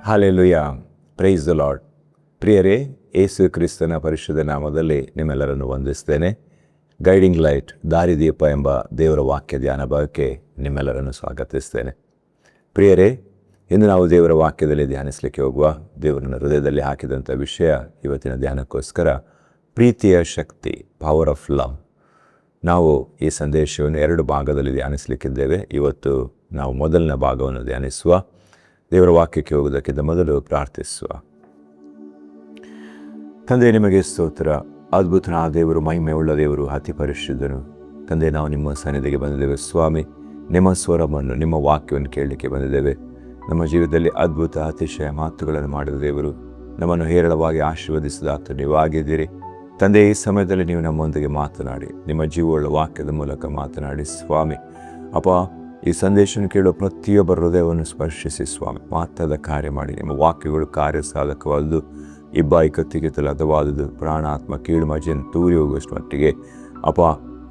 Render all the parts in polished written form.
Hallelujah, praise the lord. ಪ್ರಿಯರೇ, ಯೇಸು ಕ್ರಿಸ್ತನ ಪರಿಶುದ್ಧ ನಾಮದಲ್ಲಿ ನಿಮ್ಮೆಲ್ಲರನ್ನು ವಂದಿಸ್ತೇನೆ. ಗೈಡಿಂಗ್ ಲೈಟ್, ದಾರಿದೀಪ ಎಂಬ ದೇವರ ವಾಕ್ಯ ಧ್ಯಾನ ಭಾಗಕ್ಕೆ ನಿಮ್ಮೆಲ್ಲರನ್ನು ಸ್ವಾಗತಿಸ್ತೇನೆ. ಪ್ರಿಯರೇ, ಇಂದು ನಾವು ದೇವರ ವಾಕ್ಯದಲ್ಲಿ ಧ್ಯಾನಿಸಲಿಕ್ಕೆ ಹೋಗುವ ದೇವರನ್ನ ಹೃದಯದಲ್ಲಿ ಹಾಕಿದಂಥ ವಿಷಯ ಇವತ್ತಿನ ಧ್ಯಾನಕ್ಕೋಸ್ಕರ ಪ್ರೀತಿಯ ಶಕ್ತಿ, ಪವರ್ ಆಫ್ ಲವ್. ನಾವು ಈ ಸಂದೇಶವನ್ನು 2 ಭಾಗದಲ್ಲಿ ಧ್ಯಾನಿಸಲಿಕ್ಕಿದ್ದೇವೆ. ಇವತ್ತು ನಾವು ಮೊದಲನೇ ಭಾಗವನ್ನು ಧ್ಯಾನಿಸುವ. ದೇವರ ವಾಕ್ಯಕ್ಕೆ ಹೋಗುವುದಕ್ಕಿಂತ ಮೊದಲು ಪ್ರಾರ್ಥಿಸುವ. ತಂದೆ, ನಿಮಗೆ ಸ್ತೋತ್ರ. ಅದ್ಭುತನಾದ ದೇವರು, ಮಹಿಮೆಯುಳ್ಳ ದೇವರು, ಅತಿ ಪರಿಶುದ್ಧನು. ತಂದೆ, ನಾವು ನಿಮ್ಮ ಸನ್ನಿಧಿಗೆ ಬಂದಿದ್ದೇವೆ ಸ್ವಾಮಿ. ನಿಮ್ಮ ಸ್ವರವನ್ನು, ನಿಮ್ಮ ವಾಕ್ಯವನ್ನು ಕೇಳಲಿಕ್ಕೆ ಬಂದಿದ್ದೇವೆ. ನಮ್ಮ ಜೀವಿತದಲ್ಲಿ ಅದ್ಭುತ ಅತಿಶಯ ಮಾತುಗಳನ್ನು ಮಾಡಿದ ದೇವರು, ನಮ್ಮನ್ನು ಹೇರಳವಾಗಿ ಆಶೀರ್ವದಿಸಿದ ನೀವಾಗಿದ್ದೀರಿ. ತಂದೆ, ಈ ಸಮಯದಲ್ಲಿ ನೀವು ನಮ್ಮೊಂದಿಗೆ ಮಾತನಾಡಿ, ನಿಮ್ಮ ಜೀವವುಳ್ಳ ವಾಕ್ಯದ ಮೂಲಕ ಮಾತನಾಡಿ ಸ್ವಾಮಿ. ಅಪ್ಪ, ಈ ಸಂದೇಶವನ್ನು ಕೇಳುವ ಪ್ರತಿಯೊಬ್ಬರ ಹೃದಯವನ್ನು ಸ್ಪರ್ಶಿಸಿ ಸ್ವಾಮಿ. ಮಾತಾದ ಕಾರ್ಯ ಮಾಡಿ. ನಿಮ್ಮ ವಾಕ್ಯಗಳು ಕಾರ್ಯ ಸಾಧಕವಾದುದು, ಇಬ್ಬಾಯಿ ಕತ್ತಿಗೆ ತಲದವಾದುದು, ಪ್ರಾಣ ಆತ್ಮ ಕೀಳು ಮಜೆಯನ್ನು ತೂರಿ ಹೋಗುವಷ್ಟು ಮಟ್ಟಿಗೆ ಅಪ್ಪ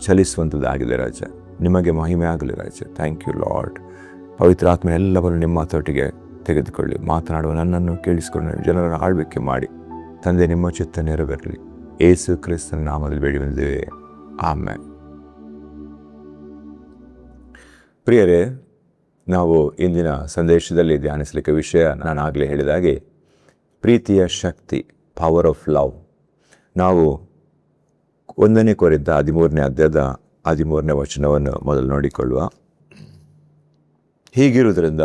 ಚಲಿಸುವಂಥದ್ದಾಗಿದೆ ರಾಜ. ನಿಮಗೆ ಮಹಿಮೆ ಆಗಲಿ ರಾಜ. Thank you lord. ಪವಿತ್ರ ಆತ್ಮ ಎಲ್ಲವನ್ನು ನಿಮ್ಮ ತೊಟ್ಟಿಗೆ ತೆಗೆದುಕೊಳ್ಳಿ. ಮಾತನಾಡುವ ನನ್ನನ್ನು ಕೇಳಿಸಿಕೊಂಡು ಜನರನ್ನು ಆಳ್ವಿಕೆ ಮಾಡಿ. ತಂದೆ, ನಿಮ್ಮ ಚಿತ್ತ ನೆರವೇರಲಿ. ಯೇಸು ಕ್ರಿಸ್ತನ ನಾಮದಲ್ಲಿ ಬೇಡಿ ಬಂದಿದ್ದೇವೆ, ಆಮೆನ್. ಪ್ರಿಯರೇ, ನಾವು ಇಂದಿನ ಸಂದೇಶದಲ್ಲಿ ಧ್ಯಾನಿಸಲಿಕ್ಕೆ ವಿಷಯ ನಾನಾಗಲೇ ಹೇಳಿದಾಗೆ ಪ್ರೀತಿಯ ಶಕ್ತಿ, ಪವರ್ ಆಫ್ ಲವ್. ನಾವು 1 ಕೊರಿಂಥ 13ನೇ ಅಧ್ಯಾಯದ 13ನೇ ವಚನವನ್ನು ಮೊದಲು ನೋಡಿಕೊಳ್ಳುವ. ಹೀಗಿರುವುದರಿಂದ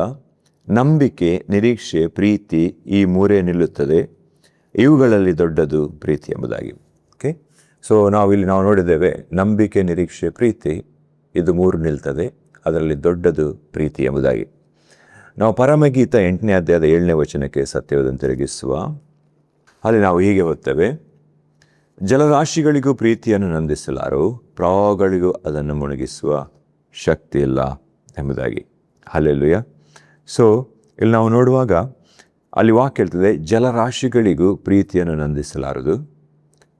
ನಂಬಿಕೆ, ನಿರೀಕ್ಷೆ, ಪ್ರೀತಿ ಈ 3 ನಿಲ್ಲುತ್ತದೆ. ಇವುಗಳಲ್ಲಿ ದೊಡ್ಡದು ಪ್ರೀತಿ ಎಂಬುದಾಗಿ. ಓಕೆ, ಸೊ ನಾವು ನೋಡಿದ್ದೇವೆ, ನಂಬಿಕೆ, ನಿರೀಕ್ಷೆ, ಪ್ರೀತಿ ಇದು 3 ನಿಲ್ತದೆ. ಅದರಲ್ಲಿ ದೊಡ್ಡದು ಪ್ರೀತಿ ಎಂಬುದಾಗಿ. ನಾವು ಪರಮಗೀತ 8ನೇ ಅಧ್ಯಾಯದ 7ನೇ ವಚನಕ್ಕೆ ಸತ್ಯವನ್ನು ತಿರುಗಿಸುವ. ಅಲ್ಲಿ ನಾವು ಹೀಗೆ ಓದ್ತೇವೆ, ಜಲರಾಶಿಗಳಿಗೂ ಪ್ರೀತಿಯನ್ನು ನಂದಿಸಲಾರು, ಪ್ರವಾಹಗಳಿಗೂ ಅದನ್ನು ಮುಳುಗಿಸುವ ಶಕ್ತಿ ಇಲ್ಲ ಎಂಬುದಾಗಿ. ಹಲ್ಲೆಲೂಯ. ಸೊ ಇಲ್ಲಿ ನಾವು ನೋಡುವಾಗ ಅಲ್ಲಿ ವಾಕ್ಯ ಹೇಳ್ತದೆ, ಜಲರಾಶಿಗಳಿಗೂ ಪ್ರೀತಿಯನ್ನು ನಂದಿಸಲಾರದು,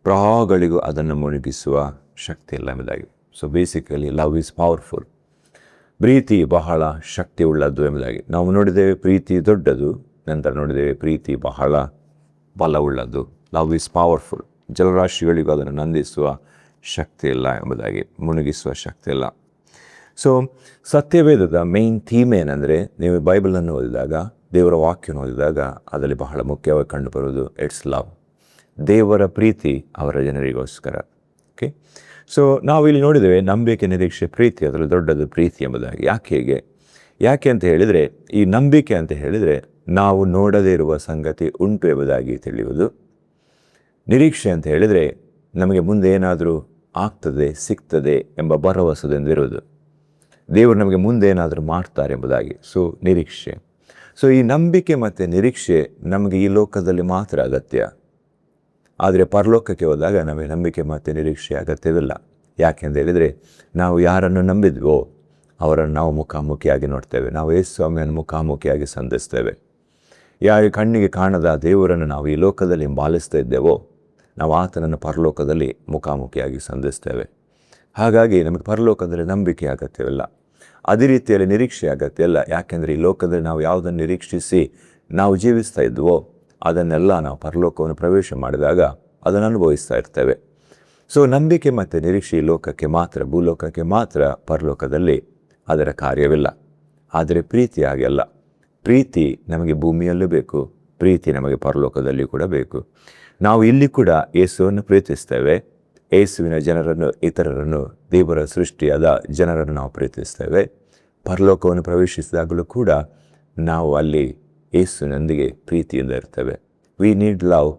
ಪ್ರವಾಹಗಳಿಗೂ ಅದನ್ನು ಮುಳುಗಿಸುವ ಶಕ್ತಿ ಇಲ್ಲ ಎಂಬುದಾಗಿ. So basically love is powerful. ಪ್ರೀತಿ ಬಹಳ ಶಕ್ತಿ ಉಳ್ಳದ್ದು ಎಂಬುದಾಗಿ ನಾವು ನೋಡಿದ್ದೇವೆ. ಪ್ರೀತಿ ದೊಡ್ಡದು. ನಂತರ ನೋಡಿದ್ದೇವೆ ಪ್ರೀತಿ ಬಹಳ ಬಲವುಳ್ಳದ್ದು. Love is powerful. ಜಲರಾಶಿಗಳಿಗೂ ಅದನ್ನು ನಂದಿಸುವ ಶಕ್ತಿ ಇಲ್ಲ ಎಂಬುದಾಗಿ, ಮುಳುಗಿಸುವ ಶಕ್ತಿ ಇಲ್ಲ. ಸೊ ಸತ್ಯವೇದದ ಮೇನ್ ಥೀಮ್ ಏನಂದರೆ, ನೀವು ಬೈಬಲನ್ನು ಓದಿದಾಗ, ದೇವರ ವಾಕ್ಯವನ್ನು ಓದಿದಾಗ ಅದರಲ್ಲಿ ಬಹಳ ಮುಖ್ಯವಾಗಿ ಕಂಡುಬರುವುದು ಇಟ್ಸ್ ಲವ್. ದೇವರ ಪ್ರೀತಿ ಅವರ ಜನರಿಗೋಸ್ಕರ. ಓಕೆ, ಸೊ ನಾವು ಇಲ್ಲಿ ನೋಡಿದ್ದೇವೆ ನಂಬಿಕೆ, ನಿರೀಕ್ಷೆ, ಪ್ರೀತಿ ಅದರಲ್ಲಿ ದೊಡ್ಡದು ಪ್ರೀತಿ ಎಂಬುದಾಗಿ. ಯಾಕೆ ಅಂತ ಹೇಳಿದರೆ, ಈ ನಂಬಿಕೆ ಅಂತ ಹೇಳಿದರೆ ನಾವು ನೋಡದೇ ಇರುವ ಸಂಗತಿ ಉಂಟು ಎಂಬುದಾಗಿ ತಿಳಿಯುವುದು. ನಿರೀಕ್ಷೆ ಅಂತ ಹೇಳಿದರೆ ನಮಗೆ ಮುಂದೆ ಏನಾದರೂ ಆಗ್ತದೆ, ಸಿಗ್ತದೆ ಎಂಬ ಭರವಸೆದಿಂದಿರುವುದು. ದೇವರು ನಮಗೆ ಮುಂದೆ ಏನಾದರೂ ಮಾಡ್ತಾರೆ ಎಂಬುದಾಗಿ. ಸೊ ನಿರೀಕ್ಷೆ. ಸೊ ಈ ನಂಬಿಕೆ ಮತ್ತು ನಿರೀಕ್ಷೆ ನಮಗೆ ಈ ಲೋಕದಲ್ಲಿ ಮಾತ್ರ ಅಗತ್ಯ. ಆದರೆ ಪರಲೋಕಕ್ಕೆ ಹೋದಾಗ ನಮಗೆ ನಂಬಿಕೆ ಮತ್ತು ನಿರೀಕ್ಷೆ ಅಗತ್ಯವಿಲ್ಲ. ಯಾಕೆಂತ ಹೇಳಿದರೆ, ನಾವು ಯಾರನ್ನು ನಂಬಿದ್ವೋ ಅವರನ್ನು ನಾವು ಮುಖಾಮುಖಿಯಾಗಿ ನೋಡ್ತೇವೆ. ನಾವು ಯೇಸು ಸ್ವಾಮಿಯನ್ನು ಮುಖಾಮುಖಿಯಾಗಿ ಸಂಧಿಸ್ತೇವೆ. ಯಾರ ಕಣ್ಣಿಗೆ ಕಾಣದ ದೇವರನ್ನು ನಾವು ಈ ಲೋಕದಲ್ಲಿ ಹಿಂಬಾಲಿಸ್ತಾ ಇದ್ದೇವೋ, ನಾವು ಆತನನ್ನು ಪರಲೋಕದಲ್ಲಿ ಮುಖಾಮುಖಿಯಾಗಿ ಸಂಧಿಸ್ತೇವೆ. ಹಾಗಾಗಿ ನಮಗೆ ಪರಲೋಕದಲ್ಲಿ ನಂಬಿಕೆ ಅಗತ್ಯವಿಲ್ಲ. ಅದೇ ರೀತಿಯಲ್ಲಿ ನಿರೀಕ್ಷೆ ಅಗತ್ಯ ಇಲ್ಲ. ಯಾಕೆಂದರೆ ಈ ಲೋಕದಲ್ಲಿ ನಾವು ಯಾವುದನ್ನು ನಿರೀಕ್ಷಿಸಿ ನಾವು ಜೀವಿಸ್ತಾ ಇದ್ವೋ ಅದನ್ನೆಲ್ಲ ನಾವು ಪರಲೋಕವನ್ನು ಪ್ರವೇಶ ಮಾಡಿದಾಗ ಅದನ್ನು ಅನುಭವಿಸ್ತಾ ಇರ್ತೇವೆ. ಸೊ ನಂಬಿಕೆ ಮತ್ತು ನಿರೀಕ್ಷೆ ಈ ಲೋಕಕ್ಕೆ ಮಾತ್ರ, ಭೂಲೋಕಕ್ಕೆ ಮಾತ್ರ, ಪರಲೋಕದಲ್ಲಿ ಅದರ ಕಾರ್ಯವಿಲ್ಲ. ಆದರೆ ಪ್ರೀತಿ ಹಾಗೆಲ್ಲ. ಪ್ರೀತಿ ನಮಗೆ ಭೂಮಿಯಲ್ಲೂ ಬೇಕು, ಪ್ರೀತಿ ನಮಗೆ ಪರಲೋಕದಲ್ಲಿ ಕೂಡ ಬೇಕು. ನಾವು ಇಲ್ಲಿ ಕೂಡ ಯೇಸುವನ್ನು ಪ್ರೀತಿಸ್ತೇವೆ. ಯೇಸುವಿನ ಜನರನ್ನು, ಇತರರನ್ನು, ದೇವರ ಸೃಷ್ಟಿಯಾದ ಜನರನ್ನು ನಾವು ಪ್ರೀತಿಸ್ತೇವೆ. ಪರಲೋಕವನ್ನು ಪ್ರವೇಶಿಸಿದಾಗಲೂ ಕೂಡ ನಾವು ಅಲ್ಲಿ ಯೇಸುವಿನೊಂದಿಗೆ ಪ್ರೀತಿಯಿಂದ ಇರ್ತೇವೆ. We need love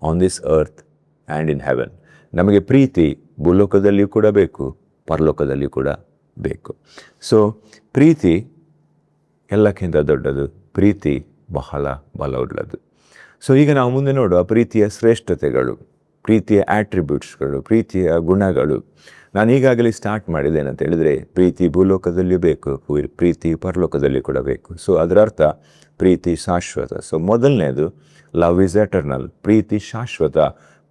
on this earth and in heaven. ನಮಗೆ ಪ್ರೀತಿ ಭೂಲೋಕದಲ್ಲಿಯೂ ಕೂಡ ಬೇಕು, ಪರಲೋಕದಲ್ಲಿಯೂ ಕೂಡ ಬೇಕು. ಸೊ ಪ್ರೀತಿ ಎಲ್ಲಕ್ಕಿಂತ ದೊಡ್ಡದು. ಪ್ರೀತಿ ಬಹಳ ಬಲವುಳ್ಳದು. ಸೊ ಈಗ ನಾವು ಮುಂದೆ ನೋಡುವ ಪ್ರೀತಿಯ ಶ್ರೇಷ್ಠತೆಗಳು, ಪ್ರೀತಿಯ ಆಟ್ರಿಬ್ಯೂಟ್ಸ್ಗಳು, ಪ್ರೀತಿಯ ಗುಣಗಳು. ನಾನು ಈಗಾಗಲೇ ಸ್ಟಾರ್ಟ್ ಮಾಡಿದ್ದೇನೆ ಅಂತ ಹೇಳಿದರೆ, ಪ್ರೀತಿ ಭೂಲೋಕದಲ್ಲಿಯೂ ಬೇಕು, ಪ್ರೀತಿ ಪರಲೋಕದಲ್ಲಿ ಕೂಡ ಬೇಕು. ಸೊ ಅದರ ಅರ್ಥ ಪ್ರೀತಿ ಶಾಶ್ವತ. ಸೊ ಮೊದಲನೇದು ಲವ್ ಈಸ್ ಎಟರ್ನಲ್. ಪ್ರೀತಿ ಶಾಶ್ವತ.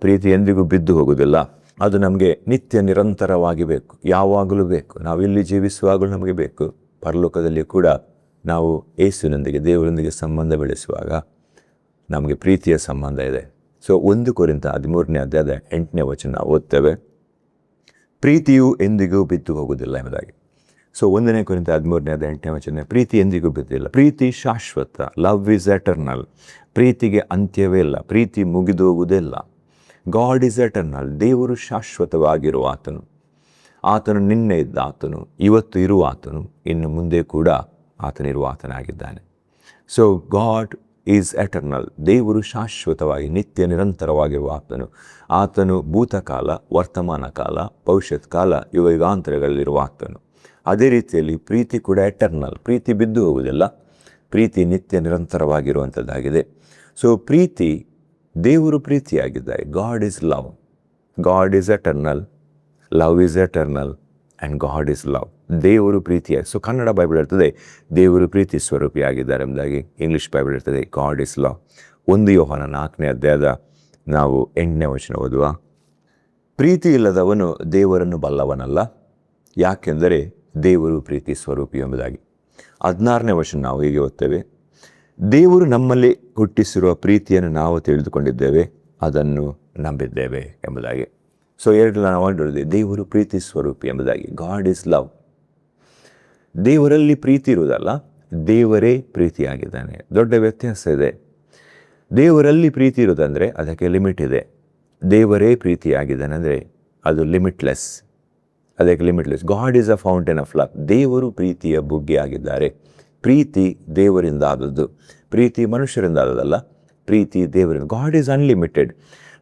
ಪ್ರೀತಿ ಎಂದಿಗೂ ಬಿದ್ದು ಹೋಗುವುದಿಲ್ಲ. ಅದು ನಮಗೆ ನಿತ್ಯ ನಿರಂತರವಾಗಿ ಬೇಕು, ಯಾವಾಗಲೂ ಬೇಕು. ನಾವು ಇಲ್ಲಿ ಜೀವಿಸುವಾಗಲೂ ನಮಗೆ ಬೇಕು, ಪರಲೋಕದಲ್ಲಿ ಕೂಡ ನಾವು ಯೇಸುವಿನೊಂದಿಗೆ, ದೇವರೊಂದಿಗೆ ಸಂಬಂಧ ಬೆಳೆಸುವಾಗ ನಮಗೆ ಪ್ರೀತಿಯ ಸಂಬಂಧ ಇದೆ. ಸೊ 1 ಕೊರಿಂಥ 13ನೇ ಅಧ್ಯಾಯದ 8ನೇ ವಚನ ಓದ್ತೇವೆ. ಪ್ರೀತಿಯು ಎಂದಿಗೂ ಬಿದ್ದು ಹೋಗುವುದಿಲ್ಲ ಎಂಬುದಾಗಿ. ಸೊ 1 ಕೊರಿಂಥ 13ನೇ ಅಧ್ಯಾಯ 8ನೇ ವಚನ, ಪ್ರೀತಿ ಎಂದಿಗೂ ಬಿದ್ದಿಲ್ಲ. ಪ್ರೀತಿ ಶಾಶ್ವತ. Love is eternal. ಪ್ರೀತಿಗೆ ಅಂತ್ಯವೇ ಇಲ್ಲ. ಪ್ರೀತಿ ಮುಗಿದು ಹೋಗುವುದಿಲ್ಲ. God is eternal. ದೇವರು ಶಾಶ್ವತವಾಗಿರುವ ಆತನು. ಆತನು ನಿನ್ನೆ ಇದ್ದ ಆತನು, ಇವತ್ತು ಇರುವ ಆತನು, ಇನ್ನು ಮುಂದೆ ಕೂಡ ಆತನಿರುವ ಆತನಾಗಿದ್ದಾನೆ. So God is eternal. ದೇವರು ಶಾಶ್ವತವಾಗಿ ನಿತ್ಯ ನಿರಂತರವಾಗಿರುವ ಆತನು. ಆತನು ಭೂತಕಾಲ, ವರ್ತಮಾನ ಕಾಲ, ಭವಿಷ್ಯತ್ ಕಾಲ, ಯುಗಾಂತರಗಳಲ್ಲಿರುವ ಆತನು. ಅದೇ ರೀತಿಯಲ್ಲಿ ಪ್ರೀತಿ ಕೂಡ ಎಟರ್ನಲ್. ಪ್ರೀತಿ ಬಿದ್ದು ಹೋಗುವುದಿಲ್ಲ. ಪ್ರೀತಿ ನಿತ್ಯ ನಿರಂತರವಾಗಿರುವಂಥದ್ದಾಗಿದೆ. ಸೊ ಪ್ರೀತಿ, ದೇವರು ಪ್ರೀತಿಯಾಗಿದ್ದಾರೆ. God is love. God is eternal. Love is eternal and God is love. ದೇವರು ಪ್ರೀತಿಯಾಗಿ. ಸೊ ಕನ್ನಡ ಬೈಬಲ್ ಇರ್ತದೆ ದೇವರು ಪ್ರೀತಿ ಸ್ವರೂಪಿಯಾಗಿದ್ದಾರೆ ಎಂಬುದಾಗಿ. ಇಂಗ್ಲೀಷ್ ಬೈಬಲ್ ಇರ್ತದೆ ಗಾಡ್ ಈಸ್ ಲವ್. 1 ಯೋಹಾನ 4ನೇ ಅಧ್ಯಾಯದ ನಾವು 8ನೇ ವಚನ ಓದುವ. ಪ್ರೀತಿ ಇಲ್ಲದವನು ದೇವರನ್ನು ಬಲ್ಲವನಲ್ಲ, ಯಾಕೆಂದರೆ ದೇವರು ಪ್ರೀತಿ ಸ್ವರೂಪಿ ಎಂಬುದಾಗಿ. 16ನೇ ವಚನ ನಾವು ಹೀಗೆ ಓದ್ತೇವೆ. ದೇವರು ನಮ್ಮಲ್ಲಿ ಹುಟ್ಟಿಸಿರುವ ಪ್ರೀತಿಯನ್ನು ನಾವು ತಿಳಿದುಕೊಂಡಿದ್ದೇವೆ, ಅದನ್ನು ನಂಬಿದ್ದೇವೆ ಎಂಬುದಾಗಿ. ಸೊ 2 ನಾವು ನೋಡಿದ್ವಿ, ದೇವರು ಪ್ರೀತಿ ಸ್ವರೂಪಿ ಎಂಬುದಾಗಿ. God is love. ದೇವರಲ್ಲಿ ಪ್ರೀತಿ ಇರುವುದಲ್ಲ, ದೇವರೇ ಪ್ರೀತಿಯಾಗಿದ್ದಾನೆ. ದೊಡ್ಡ ವ್ಯತ್ಯಾಸ ಇದೆ. ದೇವರಲ್ಲಿ ಪ್ರೀತಿ ಇರುವುದಂದರೆ ಅದಕ್ಕೆ ಲಿಮಿಟ್ ಇದೆ. ದೇವರೇ ಪ್ರೀತಿಯಾಗಿದ್ದಾನೆ ಅಂದರೆ ಅದು ಲಿಮಿಟ್ಲೆಸ್. ಅದಕ್ಕೆ limitless. God is a fountain of love. ದೇವರು ಪ್ರೀತಿಯ ಬುಗ್ಗೆ ಆಗಿದ್ದಾರೆ. ಪ್ರೀತಿ ದೇವರಿಂದ ಆದದ್ದು. ಪ್ರೀತಿ ಮನುಷ್ಯರಿಂದ ಆದದಲ್ಲ, ಪ್ರೀತಿ ದೇವರಿಂದ. God is unlimited.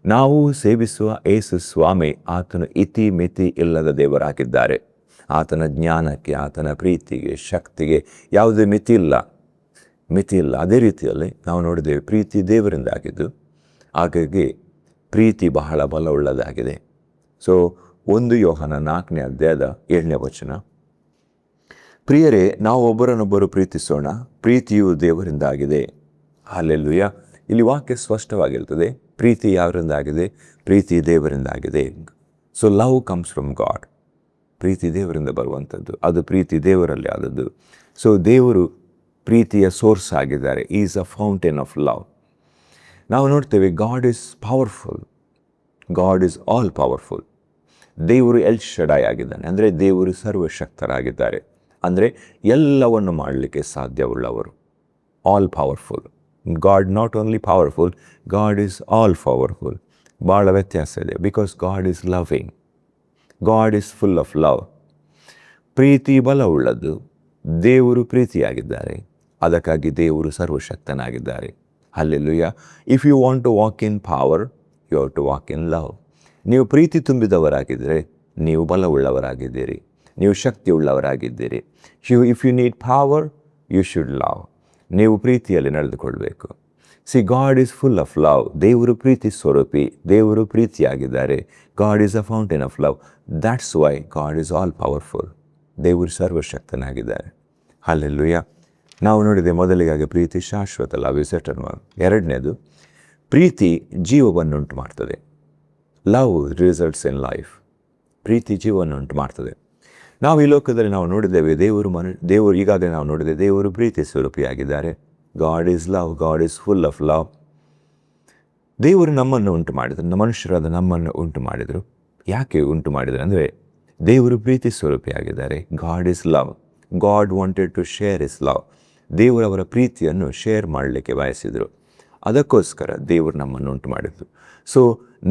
ನಾವು ಸೇವಿಸುವ ಯೇಸು ಸ್ವಾಮಿ, ಆತನು ಇತಿ ಮಿತಿ ಇಲ್ಲದ ದೇವರಾಗಿದ್ದಾರೆ. ಆತನ ಜ್ಞಾನಕ್ಕೆ, ಆತನ ಪ್ರೀತಿಗೆ, ಶಕ್ತಿಗೆ ಯಾವುದೇ ಮಿತಿ ಇಲ್ಲ. ಅದೇ ರೀತಿಯಲ್ಲಿ ನಾವು ನೋಡಿದ್ದೇವೆ ಪ್ರೀತಿ ದೇವರಿಂದ ಆಗಿದ್ದು, ಹಾಗಾಗಿ ಪ್ರೀತಿ ಬಹಳ ಬಲವುಳ್ಳದಾಗಿದೆ. ಸೊ 1 ಯೋಹಾನ 4ನೇ ಅಧ್ಯಾಯದ 7ನೇ ವಚನ, ಪ್ರಿಯರೇ, ನಾವು ಒಬ್ಬರನ್ನೊಬ್ಬರು ಪ್ರೀತಿಸೋಣ, ಪ್ರೀತಿಯು ದೇವರಿಂದ ಆಗಿದೆ. ಹಲ್ಲೆಲೂಯ. ಇಲ್ಲಿ ವಾಕ್ಯ ಸ್ಪಷ್ಟವಾಗಿರ್ತದೆ. ಪ್ರೀತಿ ಯಾವರಿಂದ ಆಗಿದೆ? ಪ್ರೀತಿ ದೇವರಿಂದ ಆಗಿದೆ. So love comes from God. ಪ್ರೀತಿ ದೇವರಿಂದ ಬರುವಂಥದ್ದು. ಅದು ಪ್ರೀತಿ ದೇವರಲ್ಲಿ ಆದದ್ದು. ಸೊ ದೇವರು ಪ್ರೀತಿಯ ಸೋರ್ಸ್ ಆಗಿದ್ದಾರೆ. Is a fountain of love. ನಾವು ನೋಡ್ತೇವೆ God is powerful. God is all powerful. ದೇವರು ಎಲ್ ಶಡಾಯ್ ಆಗಿದ್ದಾನೆ. ಅಂದರೆ ದೇವರು ಸರ್ವಶಕ್ತರಾಗಿದ್ದಾರೆ. ಅಂದರೆ ಎಲ್ಲವನ್ನು ಮಾಡಲಿಕ್ಕೆ ಸಾಧ್ಯವುಳ್ಳವರು. All powerful. God not only powerful, God is all powerful. ಭಾಳ ವ್ಯತ್ಯಾಸ ಇದೆ. Because God is loving. God is full of love. ಪ್ರೀತಿ ಬಲವುಳ್ಳದ್ದು. ದೇವರು ಪ್ರೀತಿಯಾಗಿದ್ದಾರೆ. ಅದಕ್ಕಾಗಿ ದೇವರು ಸರ್ವಶಕ್ತನಾಗಿದ್ದಾರೆ. Hallelujah. If you want to walk in power, you have to walk in love. ನೀವು ಪ್ರೀತಿ ತುಂಬಿದವರಾಗಿದ್ದರೆ ನೀವು ಬಲವುಳ್ಳವರಾಗಿದ್ದೀರಿ, ನೀವು ಶಕ್ತಿಯುಳ್ಳವರಾಗಿದ್ದೀರಿ. If you need power, you should love. ನೀವು ಪ್ರೀತಿಯಲ್ಲಿ ನಡೆದುಕೊಳ್ಬೇಕು. See, God is full of love. ದೇವರು ಪ್ರೀತಿ ಸ್ವರೂಪಿ. ದೇವರು ಪ್ರೀತಿಯಾಗಿದ್ದಾರೆ. God is a fountain of love. That's why God is all powerful. ದೇವರು ಸರ್ವಶಕ್ತನಾಗಿದ್ದಾರೆ. ಹಲ್ಲೆಲೂಯ. ನಾವು ನೋಡಿದೆ ಮೊದಲಿಗಾಗಿ ಪ್ರೀತಿ ಶಾಶ್ವತ. Love is eternal. 2ನೇದು, ಪ್ರೀತಿ ಜೀವವನ್ನುಂಟು ಮಾಡ್ತದೆ. Love results in life. ಪ್ರೀತಿ ಜೀವವನ್ನುಂಟು ಮಾಡ್ತದೆ. ನಾವು ಈ ಲೋಕದಲ್ಲಿ ನಾವು ನೋಡಿದ್ದೇವೆ ದೇವರು ಈಗಾಗಲೇ ನಾವು ನೋಡಿದ್ದೇವೆ ದೇವರು ಪ್ರೀತಿ ಸ್ವರೂಪಿಯಾಗಿದ್ದಾರೆ. God is love. God is full of love. ದೇವರು ನಮ್ಮನ್ನು ಉಂಟು ಮಾಡಿದರು. ಮನುಷ್ಯರಾದ ನಮ್ಮನ್ನು ಉಂಟು ಮಾಡಿದರು. ಯಾಕೆ ಉಂಟು ಮಾಡಿದರು ಅಂದರೆ ದೇವರು ಪ್ರೀತಿ ಸ್ವರೂಪಿಯಾಗಿದ್ದಾರೆ. God is love. God wanted to share is love. ದೇವರವರ ಪ್ರೀತಿಯನ್ನು ಶೇರ್ ಮಾಡಲಿಕ್ಕೆ ಬಯಸಿದರು. ಅದಕ್ಕೋಸ್ಕರ ದೇವರು ನಮ್ಮನ್ನು ಉಂಟು ಮಾಡಿದರು. ಸೊ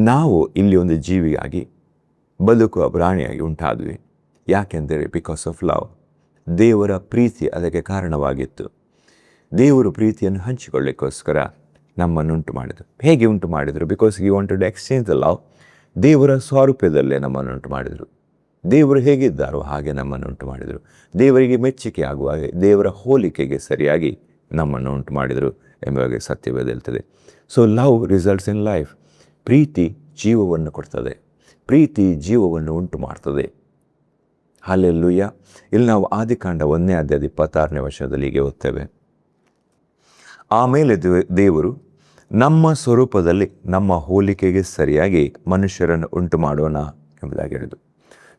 ನಾವು ಇಲ್ಲಿ ಒಂದು ಜೀವಿಯಾಗಿ, ಬದುಕುವ ಪ್ರಾಣಿಯಾಗಿ ಉಂಟಾದ್ವಿ. ಯಾಕೆಂದರೆ ಬಿಕಾಸ್ ಆಫ್ ಲವ್. ದೇವರ ಪ್ರೀತಿ ಅದಕ್ಕೆ ಕಾರಣವಾಗಿತ್ತು. ದೇವರು ಪ್ರೀತಿಯನ್ನು ಹಂಚಿಕೊಳ್ಳಿಕ್ಕೋಸ್ಕರ ನಮ್ಮನ್ನು ಉಂಟು ಮಾಡಿದರು. ಹೇಗೆ ಉಂಟು ಮಾಡಿದರು? Because he wanted to exchange the love. ದೇವರ ಸ್ವರೂಪದಲ್ಲೇ ನಮ್ಮನ್ನು ಉಂಟು ಮಾಡಿದರು. ದೇವರು ಹೇಗಿದ್ದಾರೋ ಹಾಗೆ ನಮ್ಮನ್ನು ಉಂಟು ಮಾಡಿದರು. ದೇವರಿಗೆ ಮೆಚ್ಚುಗೆ ಆಗುವ ಹಾಗೆ, ದೇವರ ಹೋಲಿಕೆಗೆ ಸರಿಯಾಗಿ ನಮ್ಮನ್ನು ಉಂಟು ಮಾಡಿದರು ಎಂಬುದಾಗಿ ಸತ್ಯವೇದಲ್ಲಿರುತ್ತದೆ. So love results in life. ಪ್ರೀತಿ ಜೀವವನ್ನು ಕೊಡ್ತದೆ. ಪ್ರೀತಿ ಜೀವವನ್ನು ಉಂಟು ಮಾಡ್ತದೆ. ಹಲ್ಲೆಲೂಯ. ಇಲ್ಲಿ ನಾವು ಆದಿಕಾಂಡ 1ನೇ ಅಧ್ಯಾಯದ 26ನೇ ವಚನದಲ್ಲಿ ಹೀಗೆ ಓದ್ತೇವೆ. ಆಮೇಲೆ ದೇವರು ನಮ್ಮ ಸ್ವರೂಪದಲ್ಲಿ ನಮ್ಮ ಹೋಲಿಕೆಗೆ ಸರಿಯಾಗಿ ಮನುಷ್ಯರನ್ನು ಉಂಟು ಮಾಡೋಣ ಎಂಬುದಾಗಿ ಹೇಳಿದರು.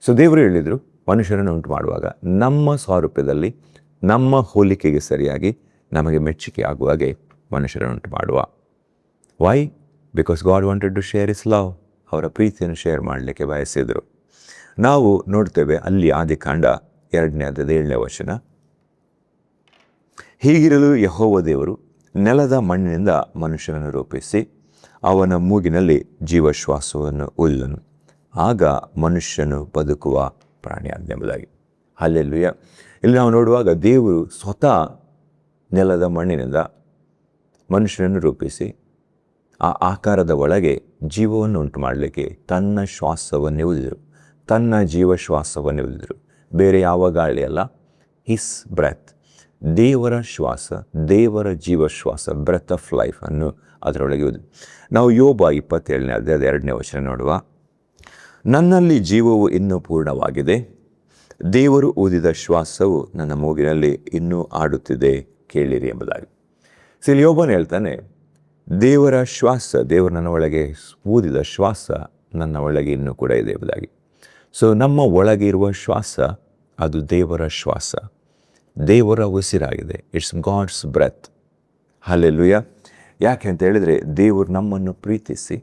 ಸೊ ದೇವರು ಹೇಳಿದರು, ಮನುಷ್ಯರನ್ನು ಉಂಟು ಮಾಡುವಾಗ ನಮ್ಮ ಸ್ವರೂಪದಲ್ಲಿ ನಮ್ಮ ಹೋಲಿಕೆಗೆ ಸರಿಯಾಗಿ ನಮಗೆ ಮೆಚ್ಚುಗೆ ಆಗುವಾಗೆ ಮನುಷ್ಯರನ್ನು ಉಂಟು ಮಾಡುವ. Why? Because God wanted to share is love. ಅವರ ಪ್ರೀತಿಯನ್ನು ಶೇರ್ ಮಾಡಲಿಕ್ಕೆ ಬಯಸಿದರು. ನಾವು ನೋಡ್ತೇವೆ ಅಲ್ಲಿ ಆದಿಕಾಂಡ 2ನೇ ಅಧ್ಯಾಯದ 7ನೇ ವಚನ. ಹೀಗಿರಲು ಯೆಹೋವ ದೇವರು ನೆಲದ ಮಣ್ಣಿನಿಂದ ಮನುಷ್ಯನನ್ನು ರೂಪಿಸಿ ಅವನ ಮೂಗಿನಲ್ಲಿ ಜೀವಶ್ವಾಸವನ್ನು ಊದಿದನು. ಆಗ ಮನುಷ್ಯನು ಬದುಕುವ ಪ್ರಾಣಿಯಾದನೆಂಬುದಾಗಿ. ಹಲ್ಲೆಲೂಯಾ. ಇಲ್ಲಿ ನಾವು ನೋಡುವಾಗ ದೇವರು ಸ್ವತಃ ನೆಲದ ಮಣ್ಣಿನಿಂದ ಮನುಷ್ಯನನ್ನು ರೂಪಿಸಿ ಆ ಆಕಾರದ ಒಳಗೆ ಜೀವವನ್ನು ಉಂಟು ಮಾಡಲಿಕ್ಕೆ ತನ್ನ ಶ್ವಾಸವನ್ನೇ ಊದಿದರು, ತನ್ನ ಜೀವಶ್ವಾಸವನ್ನೇ ಊದಿದರು. ಬೇರೆ ಯಾವ ಗಾಳಿ ಅಲ್ಲ, ಹಿಸ್ ಬ್ರೆತ್, ದೇವರ ಶ್ವಾಸ, ದೇವರ ಜೀವಶ್ವಾಸ, ಬ್ರೆತ್ ಆಫ್ ಲೈಫ್ ಅನ್ನು ಅದರೊಳಗೆ ಊದಿ. ನಾವು ಯೋಬ 27ನೇ ಅಧ್ಯಾಯದ 2ನೇ ವಚನ ನೋಡುವ. ನನ್ನಲ್ಲಿ ಜೀವವು ಇನ್ನೂ ಪೂರ್ಣವಾಗಿದೆ, ದೇವರು ಊದಿದ ಶ್ವಾಸವು ನನ್ನ ಮೂಗಿನಲ್ಲಿ ಇನ್ನೂ ಆಡುತ್ತಿದೆ, ಕೇಳಿರಿ ಎಂಬುದಾಗಿ. ಇಲ್ಲಿ ಯೋಬನು ಹೇಳ್ತಾನೆ, ದೇವರ ಶ್ವಾಸ, ದೇವರು ನನ್ನ ಒಳಗೆ ಊದಿದ ಶ್ವಾಸ ನನ್ನ ಒಳಗೆ ಇನ್ನೂ ಕೂಡ ಇದೆ ಎಂಬುದಾಗಿ. ಸೊ ನಮ್ಮ ಒಳಗೆ ಇರುವ ಶ್ವಾಸ ಅದು ದೇವರ ಶ್ವಾಸ, ದೇವರ ಉಸಿರಾಗಿದೆ. It's God's breath. ಹಲ್ಲೆಲೂಯಾ. ಯಾಕೆ ಅಂತ ಹೇಳಿದರೆ ದೇವರು ನಮ್ಮನ್ನು ಪ್ರೀತಿಸಿ,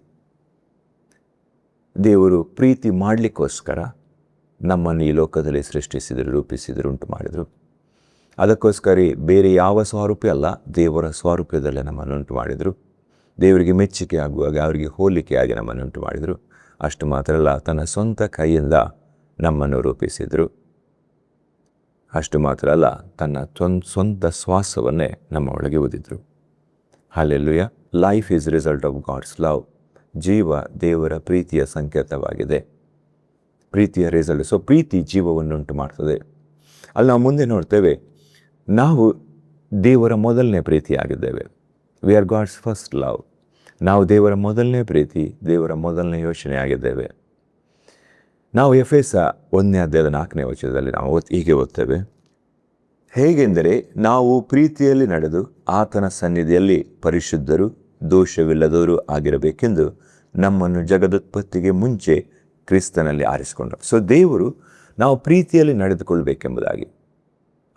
ದೇವರು ಪ್ರೀತಿ ಮಾಡಲಿಕ್ಕೋಸ್ಕರ ನಮ್ಮನ್ನು ಈ ಲೋಕದಲ್ಲಿ ಸೃಷ್ಟಿಸಿದರು, ರೂಪಿಸಿದರು, ಉಂಟು ಮಾಡಿದರು. ಅದಕ್ಕೋಸ್ಕರ ಬೇರೆ ಯಾವ ಸ್ವರೂಪ ಅಲ್ಲ, ದೇವರ ಸ್ವರೂಪದಲ್ಲೇ ನಮ್ಮನ್ನು ಉಂಟು ಮಾಡಿದರು. ದೇವರಿಗೆ ಮೆಚ್ಚುಗೆ ಆಗುವಾಗ ಅವರಿಗೆ ಹೋಲಿಕೆಯಾಗಿ ನಮ್ಮನ್ನು ಉಂಟು ಮಾಡಿದರು. ಅಷ್ಟು ಮಾತ್ರ ಅಲ್ಲ, ತನ್ನ ಸ್ವಂತ ಕೈಯಿಂದ ನಮ್ಮನ್ನು ರೂಪಿಸಿದರು. ಅಷ್ಟು ಮಾತ್ರ ಅಲ್ಲ, ತನ್ನ ಸ್ವಂತ ಶ್ವಾಸವನ್ನೇ ನಮ್ಮ ಒಳಗೆ ಊದಿದ್ರು. Hallelujah. Life is result of God's love. ಜೀವ ದೇವರ ಪ್ರೀತಿಯ ಸಂಕೇತವಾಗಿದೆ, ಪ್ರೀತಿಯ ರಿಸಲ್ಟ್. ಸೊ ಪ್ರೀತಿ ಜೀವವನ್ನು ಉಂಟು ಮಾಡ್ತದೆ. ಅಲ್ಲಿ ನಾವು ಮುಂದೆ ನೋಡ್ತೇವೆ, ನಾವು ದೇವರ ಮೊದಲನೇ ಪ್ರೀತಿಯಾಗಿದ್ದೇವೆ. We are God's first love. ನಾವು ದೇವರ ಮೊದಲನೇ ಪ್ರೀತಿ, ದೇವರ ಮೊದಲನೇ ಯೋಚನೆ ಆಗಿದ್ದೇವೆ. ನಾವು ಎಫೆಸ 1ನೇ ಅಧ್ಯಾಯದ 4ನೇ ವಚನದಲ್ಲಿ ನಾವು ಹೀಗೆ ಓದ್ತೇವೆ, ಹೇಗೆಂದರೆ ನಾವು ಪ್ರೀತಿಯಲ್ಲಿ ನಡೆದು ಆತನ ಸನ್ನಿಧಿಯಲ್ಲಿ ಪರಿಶುದ್ಧರು, ದೋಷವಿಲ್ಲದವರು ಆಗಿರಬೇಕೆಂದು ನಮ್ಮನ್ನು ಜಗದುತ್ಪತ್ತಿಗೆ ಮುಂಚೆ ಕ್ರಿಸ್ತನಲ್ಲಿ ಆರಿಸಿಕೊಂಡರು. ಸೊ ದೇವರು ನಾವು ಪ್ರೀತಿಯಲ್ಲಿ ನಡೆದುಕೊಳ್ಬೇಕೆಂಬುದಾಗಿ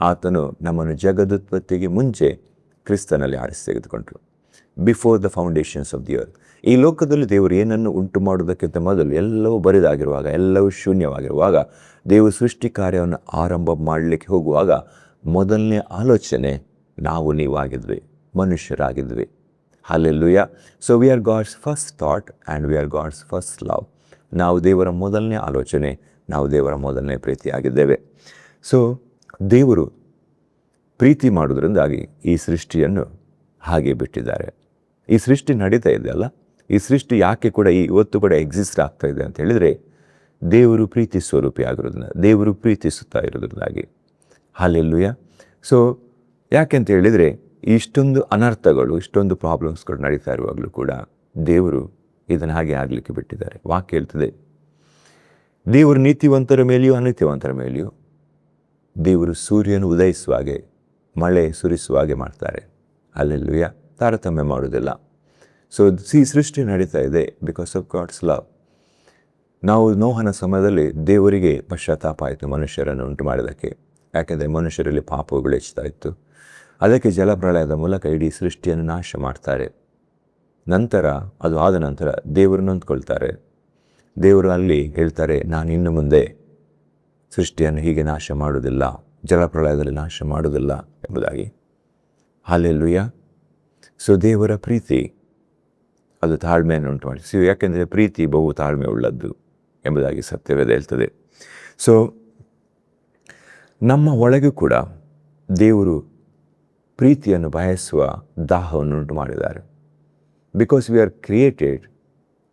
ಆತನು ನಮ್ಮನ್ನು ಜಗದುತ್ಪತ್ತಿಗೆ ಮುಂಚೆ ಕ್ರಿಸ್ತನಲ್ಲಿ ಆರಿಸಿ ತೆಗೆದುಕೊಂಡರು. Before the foundations of the earth. ಈ ಲೋಕದಲ್ಲಿ ದೇವರು ಏನನ್ನು ಉಂಟು ಮಾಡುವುದಕ್ಕಿಂತ ಮೊದಲು ಎಲ್ಲವೂ ಬರಿದಾಗಿರುವಾಗ, ಎಲ್ಲವೂ ಶೂನ್ಯವಾಗಿರುವಾಗ, ದೇವರು ಸೃಷ್ಟಿ ಕಾರ್ಯವನ್ನು ಆರಂಭ ಮಾಡಲಿಕ್ಕೆ ಹೋಗುವಾಗ ಮೊದಲನೇ ಆಲೋಚನೆ ನಾವು ನೀವಾಗಿದ್ವಿ, ಮನುಷ್ಯರಾಗಿದ್ವಿ. Hallelujah. So we are God's first thought and we are God's first love. ನಾವು ದೇವರ ಮೊದಲನೇ ಆಲೋಚನೆ, ನಾವು ದೇವರ ಮೊದಲನೇ ಪ್ರೀತಿಯಾಗಿದ್ದೇವೆ. ಸೊ ದೇವರು ಪ್ರೀತಿ ಮಾಡೋದ್ರಿಂದಾಗಿ ಈ ಸೃಷ್ಟಿಯನ್ನು ಹಾಗೆ ಬಿಟ್ಟಿದ್ದಾರೆ. ಈ ಸೃಷ್ಟಿ ನಡೀತಾ ಇದೆ ಅಲ್ಲ, ಈ ಸೃಷ್ಟಿ ಯಾಕೆ ಕೂಡ ಇವತ್ತು ಕೂಡ ಎಕ್ಸಿಸ್ಟ್ ಆಗ್ತಾ ಇದೆ ಅಂತ ಹೇಳಿದರೆ, ದೇವರು ಪ್ರೀತಿ ಸ್ವರೂಪಿ ಆಗಿರೋದ್ರಿಂದ, ದೇವರು ಪ್ರೀತಿಸುತ್ತಾ ಇರೋದ್ರಿಂದಾಗಿ. ಹಲ್ಲೆಲೂಯಾ. ಸೊ ಯಾಕೆಂತ ಹೇಳಿದರೆ ಇಷ್ಟೊಂದು ಅನರ್ಥಗಳು, ಇಷ್ಟೊಂದು ಪ್ರಾಬ್ಲಮ್ಸ್ಗಳು ನಡೀತಾ ಇರುವಾಗಲೂ ಕೂಡ ದೇವರು ಇದನ್ನು ಹಾಗೆ ಆಗಲಿಕ್ಕೆ ಬಿಟ್ಟಿದ್ದಾರೆ. ವಾಕ್ಯ ಹೇಳ್ತದೆ, ದೇವರು ನೀತಿವಂತರ ಮೇಲೆಯೂ ಅನೀತಿವಂತರ ಮೇಲೆಯೂ ದೇವರು ಸೂರ್ಯನು ಉದಯಿಸುವ ಹಾಗೆ, ಮಳೆ ಸುರಿಸುವ ಹಾಗೆ ಮಾಡ್ತಾರೆ. ಹಲ್ಲೆಲೂಯಾ. ತಾರತಮ್ಯ ಮಾಡೋದಿಲ್ಲ. ಸೊ ಈ ಸೃಷ್ಟಿ ನಡೀತಾ ಇದೆ ಬಿಕಾಸ್ ಆಫ್ ಗಾಡ್ಸ್ ಲವ್. ನಾವು ನೋಹನ ಸಮಯದಲ್ಲಿ ದೇವರಿಗೆ ಪಶ್ಚಾತ್ತಾಪ ಆಯಿತು ಮನುಷ್ಯರನ್ನು ಉಂಟು ಮಾಡಿದ್ದಕ್ಕೆ. ಯಾಕೆಂದರೆ ಮನುಷ್ಯರಲ್ಲಿ ಪಾಪಗಳು ಹೆಚ್ಚುತ್ತಾ ಇತ್ತು. ಅದಕ್ಕೆ ಜಲಪ್ರಳಯದ ಮೂಲಕ ಇಡೀ ಸೃಷ್ಟಿಯನ್ನು ನಾಶ ಮಾಡ್ತಾರೆ. ನಂತರ ಅದು ಆದ ನಂತರ ದೇವರು ನೊಂದ್ಕೊಳ್ತಾರೆ. ದೇವರು ಅಲ್ಲಿ ಹೇಳ್ತಾರೆ, ನಾನು ಇನ್ನು ಮುಂದೆ ಸೃಷ್ಟಿಯನ್ನು ಹೀಗೆ ನಾಶ ಮಾಡೋದಿಲ್ಲ, ಜಲಪ್ರಳಯದಲ್ಲಿ ನಾಶ ಮಾಡೋದಿಲ್ಲ ಎಂಬುದಾಗಿ. ಹಲ್ಲೆಲೂಯಾ. ಸೊ ದೇವರ ಪ್ರೀತಿ ಅದು ತಾಳ್ಮೆಯನ್ನು ಉಂಟು ಮಾಡಿ. ಯಾಕೆಂದರೆ ಪ್ರೀತಿ ಬಹು ತಾಳ್ಮೆ ಉಳ್ಳದ್ದು ಎಂಬುದಾಗಿ ಸತ್ಯವೇದ ಹೇಳ್ತದೆ. ಸೊ ನಮ್ಮ ಒಳಗೂ ಕೂಡ ದೇವರು ಪ್ರೀತಿಯನ್ನು ಬಯಸುವ ದಾಹವನ್ನು ಉಂಟು ಮಾಡಿದ್ದಾರೆ. Because we are created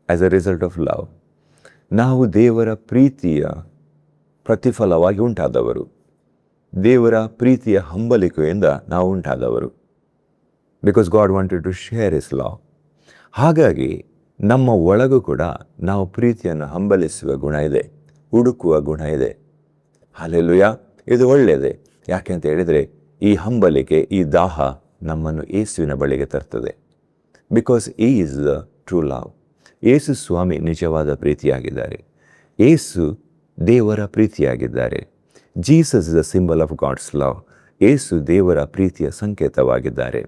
as a result of love. ನಾವು ದೇವರ ಪ್ರೀತಿಯ ಪ್ರತಿಫಲವಾಗಿ ಉಂಟಾದವರು, ದೇವರ ಪ್ರೀತಿಯ ಹಂಬಲಿಕೆಯಿಂದ ನಾವು ಉಂಟಾದವರು. Because God wanted to share his love. ಹಾಗಾಗಿ ನಮ್ಮ ಒಳಗೂ ಕೂಡ ನಾವು ಪ್ರೀತಿಯನ್ನು ಹಂಬಲಿಸುವ ಗುಣ ಇದೆ, ಹುಡುಕುವ ಗುಣ ಇದೆ. ಹಲ್ಲೆಲೂಯಾ. ಇದು ಒಳ್ಳೆಯದೇ. ಯಾಕೆ ಅಂತ ಹೇಳಿದರೆ ಈ ಹಂಬಲಿಕೆ, ಈ ದಾಹ ನಮ್ಮನ್ನು ಯೇಸುವಿನ ಬಳಿಗೆ ತರ್ತದೆ. ಬಿಕಾಸ್ ಈ ಈಸ್ ದ ಟ್ರೂ ಲವ್. ಯೇಸು ಸ್ವಾಮಿ ನಿಜವಾದ ಪ್ರೀತಿಯಾಗಿದ್ದಾರೆ. ಯೇಸು ದೇವರ ಪ್ರೀತಿಯಾಗಿದ್ದಾರೆ. Jesus is the symbol of God's love. ಯೇಸು ದೇವರ ಪ್ರೀತಿಯ ಸಂಕೇತವಾಗಿದ್ದಾರೆ.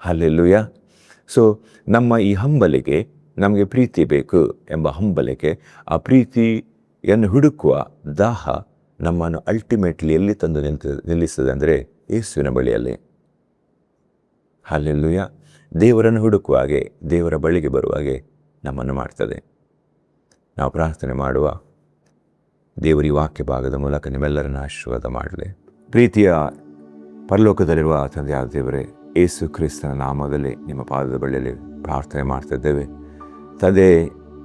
ಹಲ್ಲೆಲೂಯಾ. ಸೊ ನಮ್ಮ ಈ ಹಂಬಲಿಗೆ ನಮಗೆ ಪ್ರೀತಿ ಬೇಕು ಎಂಬ ಹಂಬಲಿಕೆ, ಆ ಪ್ರೀತಿಯನ್ನು ಹುಡುಕುವ ದಾಹ ನಮ್ಮನ್ನು ಅಲ್ಟಿಮೇಟ್ಲಿ ಎಲ್ಲಿ ತಂದು ನಿಲ್ಲಿಸ್ತದೆ ಅಂದರೆ ಯೇಸುವಿನ ಬಳಿಯಲ್ಲಿ. ಹಲ್ಲೆಲೂಯ. ದೇವರನ್ನು ಹುಡುಕುವ ಹಾಗೆ, ದೇವರ ಬಳಿಗೆ ಬರುವ ಹಾಗೆ ನಮ್ಮನ್ನು ಮಾಡ್ತದೆ. ನಾವು ಪ್ರಾರ್ಥನೆ ಮಾಡುವ. ದೇವರ ಈ ವಾಕ್ಯ ಭಾಗದ ಮೂಲಕ ನಿಮ್ಮೆಲ್ಲರನ್ನು ಆಶೀರ್ವಾದ ಮಾಡಲಿ. ಪ್ರೀತಿಯ ಪರಲೋಕದಲ್ಲಿರುವ ತಂದೆಯಾದ ದೇವರೇ, ಯೇಸು ಕ್ರಿಸ್ತನ ನಾಮದಲ್ಲಿ ನಿಮ್ಮ ಪಾದದ ಬಳಿಯಲ್ಲಿ ಪ್ರಾರ್ಥನೆ ಮಾಡ್ತಿದ್ದೇವೆ. ತಂದೆ,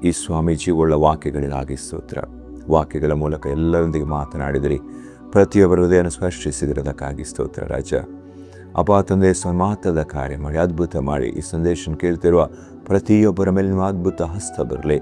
ಈ ಸ್ವಾಮೀಜಿಗಳ ವಾಕ್ಯಗಳಿಗಾಗಿ ಸ್ತೋತ್ರ. ವಾಕ್ಯಗಳ ಮೂಲಕ ಎಲ್ಲರೊಂದಿಗೆ ಮಾತನಾಡಿದಿರಿ, ಪ್ರತಿಯೊಬ್ಬರ ಹೃದಯವನ್ನು ಸ್ಪರ್ಶಿಸಿದಿರೋದಕ್ಕಾಗಿ ಸ್ತೋತ್ರ ರಾಜ. ಅಪ್ಪ ತಂದೆ, ಮಾತದ ಕಾರ್ಯ ಮಾಡಿ, ಅದ್ಭುತ ಮಾಡಿ, ಈ ಸಂದೇಶ ಕೇಳ್ತಿರುವ ಪ್ರತಿಯೊಬ್ಬರ ಮೇಲೆ ನಿಮ್ಮ ಅದ್ಭುತ ಹಸ್ತ ಬರಲಿ.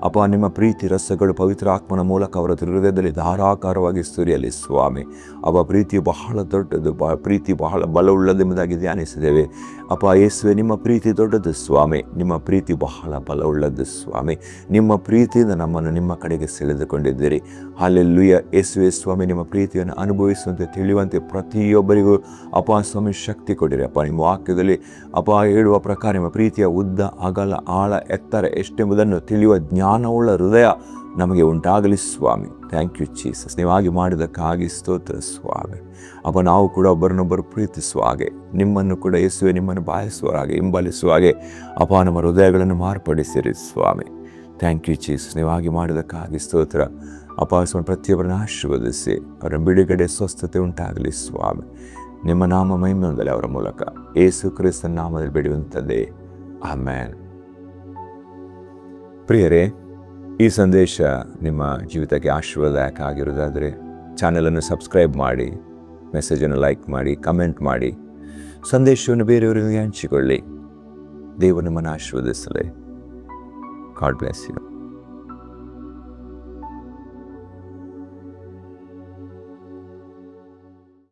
ಅಪ್ಪ, ನಿಮ್ಮ ಪ್ರೀತಿ ರಸಗಳು ಪವಿತ್ರ ಆತ್ಮನ ಮೂಲಕ ಅವರ ಹೃದಯದಲ್ಲಿ ಧಾರಾಕಾರವಾಗಿ ಸುರಿಯಲಿ ಸ್ವಾಮಿ. ಅಪ್ಪ, ಪ್ರೀತಿ ಬಹಳ ದೊಡ್ಡದು, ಪ್ರೀತಿ ಬಹಳ ಬಲವುಳ್ಳದೆಂಬುದಾಗಿ ಧ್ಯಾನಿಸಿದ್ದೇವೆ. ಅಪ್ಪ ಯೇಸುವೆ, ನಿಮ್ಮ ಪ್ರೀತಿ ದೊಡ್ಡದು ಸ್ವಾಮಿ, ನಿಮ್ಮ ಪ್ರೀತಿ ಬಹಳ ಬಲವುಳ್ಳದ್ದು ಸ್ವಾಮಿ. ನಿಮ್ಮ ಪ್ರೀತಿಯಿಂದ ನಮ್ಮನ್ನು ನಿಮ್ಮ ಕಡೆಗೆ ಸೆಳೆದುಕೊಂಡಿದ್ದೀರಿ. ಹಲ್ಲೆಲೂಯಾ. ಯೇಸುವೆ ಸ್ವಾಮಿ, ನಿಮ್ಮ ಪ್ರೀತಿಯನ್ನು ಅನುಭವಿಸುವಂತೆ ತಿಳಿಯುವಂತೆ ಪ್ರತಿಯೊಬ್ಬರಿಗೂ ಅಪ್ಪ ಸ್ವಾಮಿ ಶಕ್ತಿ ಕೊಡಿರಿ. ಅಪ್ಪ, ನಿಮ್ಮ ವಾಕ್ಯದಲ್ಲಿ ಅಪ್ಪ ಹೇಳುವ ಪ್ರಕಾರ ನಿಮ್ಮ ಪ್ರೀತಿಯ ಉದ್ದ, ಅಗಲ, ಆಳ, ಎತ್ತರ ಎಷ್ಟೆಂಬುದನ್ನು ತಿಳಿಯುವ ಜ್ಞಾನವುಳ್ಳ ಹೃದಯ ನಮಗೆ ಉಂಟಾಗಲಿ ಸ್ವಾಮಿ. Thank you Jesus. ನೀವಾಗಿ ಮಾಡಿದ್ದಕ್ಕಾಗಿ ಸ್ತೋತ್ರ ಸ್ವಾಮಿ. ಅಪ್ಪ, ನಾವು ಕೂಡ ಒಬ್ಬರನ್ನೊಬ್ಬರು ಪ್ರೀತಿಸುವ ಹಾಗೆ, ನಿಮ್ಮನ್ನು ಕೂಡ ಯೇಸುವೆ ನಿಮ್ಮನ್ನು ಬಾಯಿಸುವ ಹಾಗೆ, ಹಿಂಬಾಲಿಸುವ ಹಾಗೆ ಅಪ್ಪ ನಮ್ಮ ಹೃದಯಗಳನ್ನು ಮಾರ್ಪಡಿಸಿರಿ ಸ್ವಾಮಿ. Thank you Jesus. ನೀವಾಗಿ ಮಾಡಿದ್ದಕ್ಕಾಗಿ ಸ್ತೋತ್ರ. ಅಪ್ಪ ಸ್ವಾಮಿ, ಪ್ರತಿಯೊಬ್ಬರನ್ನು ಆಶೀರ್ವದಿಸಿ ಅವರ ಬಿಡುಗಡೆ, ಸ್ವಸ್ಥತೆ ಉಂಟಾಗಲಿ ಸ್ವಾಮಿ. ನಿಮ್ಮ ನಾಮ ಮಹಿಮೆ ಹೊಂದಲಿ ಅವರ ಮೂಲಕ, ಯೇಸು ಕ್ರಿಸ್ತನ ನಾಮದಲ್ಲಿ ಬೇಡುವಂಥದ್ದೇ, ಆಮೆನ್. ಪ್ರಿಯರೇ, ಈ ಸಂದೇಶ ನಿಮ್ಮ ಜೀವಿತಕ್ಕೆ ಆಶೀರ್ವಾದದಾಯಕ ಆಗಿರೋದಾದರೆ ಚಾನಲನ್ನು ಸಬ್ಸ್ಕ್ರೈಬ್ ಮಾಡಿ, ಮೆಸೇಜನ್ನು ಲೈಕ್ ಮಾಡಿ, ಕಮೆಂಟ್ ಮಾಡಿ, ಸಂದೇಶವನ್ನು ಬೇರೆಯವರಿಗೆ ಹಂಚಿಕೊಳ್ಳಿ. ದೇವರು ನಿಮ್ಮನ್ನು ಆಶೀರ್ವದಿಸಲಿ. God bless you.